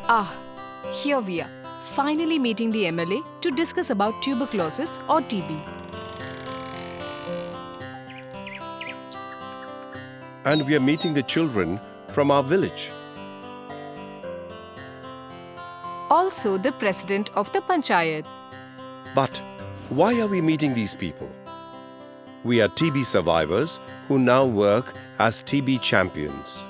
Ah, here we are, finally meeting the MLA to discuss about tuberculosis or TB. And we are meeting the children from our village. Also the president of the Panchayat. But why are we meeting these people? We are TB survivors who now work as TB champions.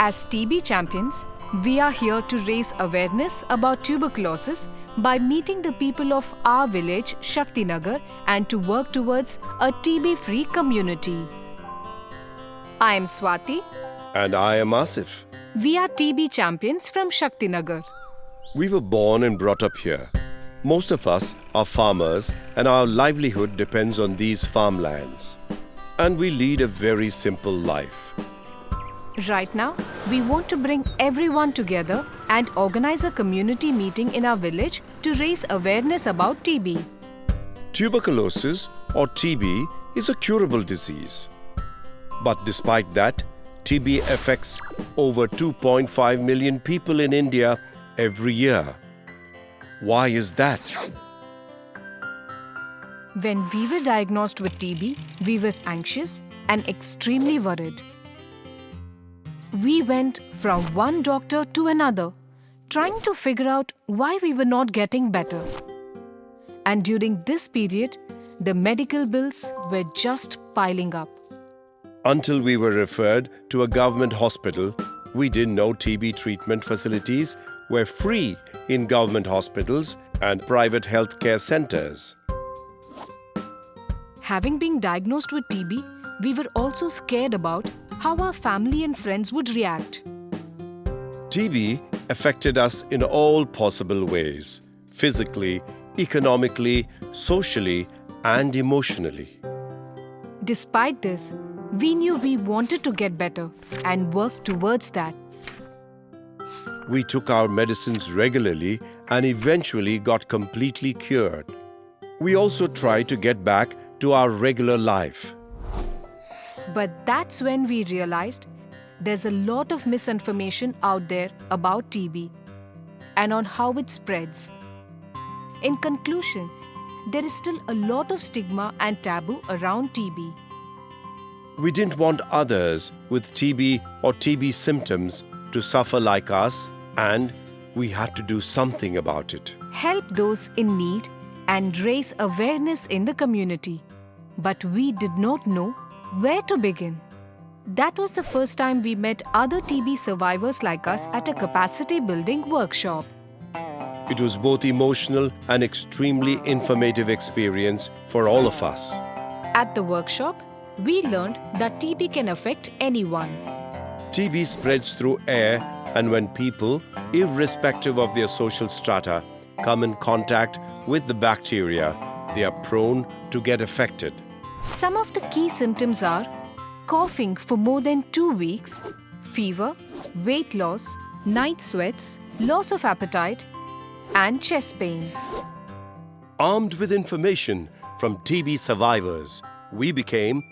As TB champions, we are here to raise awareness about tuberculosis by meeting the people of our village, Shaktinagar, and to work towards a TB-free community. I am Swati. And I am Asif. We are TB champions from Shaktinagar. We were born and brought up here. Most of us are farmers and our livelihood depends on these farmlands. And we lead a very simple life. Right now, we want to bring everyone together and organize a community meeting in our village to raise awareness about TB. Tuberculosis or TB is a curable disease. But despite that, TB affects over 2.5 million people in India every year. Why is that? When we were diagnosed with TB, we were anxious and extremely worried. We went from one doctor to another, trying to figure out why we were not getting better. And during this period, the medical bills were just piling up. Until we were referred to a government hospital, we didn't know TB treatment facilities were free in government hospitals and private healthcare centers. Having been diagnosed with TB, we were also scared about how our family and friends would react. TB affected us in all possible ways: physically, economically, socially, and emotionally. Despite this, we knew we wanted to get better and work towards that. We took our medicines regularly and eventually got completely cured. We also tried to get back to our regular life. But that's when we realized there's a lot of misinformation out there about TB and on how it spreads. In conclusion, there is still a lot of stigma and taboo around TB. We didn't want others with TB or TB symptoms to suffer like us, and we had to do something about it. Help those in need and raise awareness in the community. But we did not know where to begin. That was the first time we met other TB survivors like us at a capacity building workshop. It was both emotional and extremely informative experience for all of us. At the workshop, we learned that TB can affect anyone. TB spreads through air, and when people, irrespective of their social strata, come in contact with the bacteria, they are prone to get affected. Some of the key symptoms are coughing for more than 2 weeks, fever, weight loss, night sweats, loss of appetite, and chest pain. Armed with information from TB survivors, we became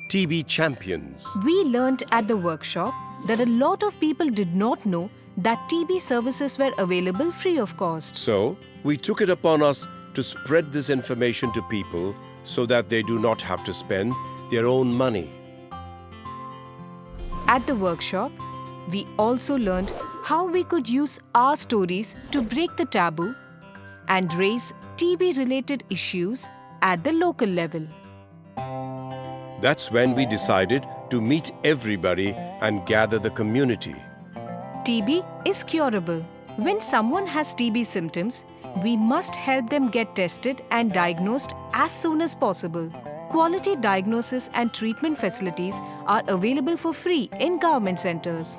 TB champions. We learned at the workshop that a lot of people did not know that TB services were available free of cost. So, we took it upon us to spread this information to people so that they do not have to spend their own money. At the workshop, we also learned how we could use our stories to break the taboo and raise TB-related issues at the local level. That's when we decided to meet everybody and gather the community. TB is curable. When someone has TB symptoms, we must help them get tested and diagnosed as soon as possible. Quality diagnosis and treatment facilities are available for free in government centers.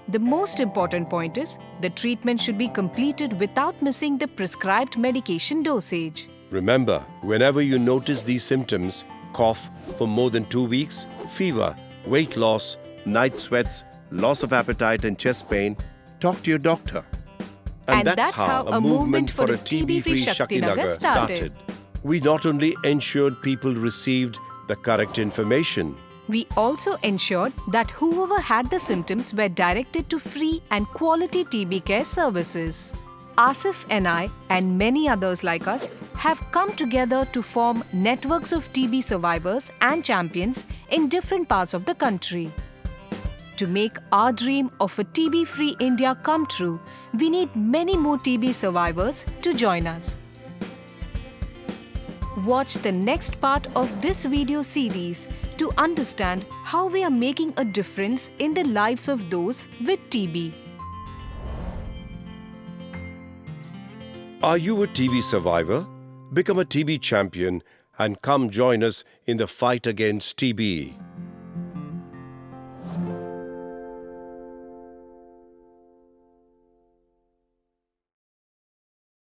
The most important point is the treatment should be completed without missing the prescribed medication dosage. Remember, whenever you notice these symptoms, cough for more than 2 weeks, fever, weight loss, night sweats, loss of appetite and chest pain, talk to your doctor. And that's how a movement for a TB-free Shaktinagar started. We not only ensured people received the correct information, We also ensured that whoever had the symptoms were directed to free and quality TB care services. Asif and I, and many others like us, have come together to form networks of TB survivors and champions in different parts of the country. To make our dream of a TB-free India come true, we need many more TB survivors to join us. Watch the next part of this video series to understand how we are making a difference in the lives of those with TB. Are you a TB survivor? Become a TB champion and come join us in the fight against TB.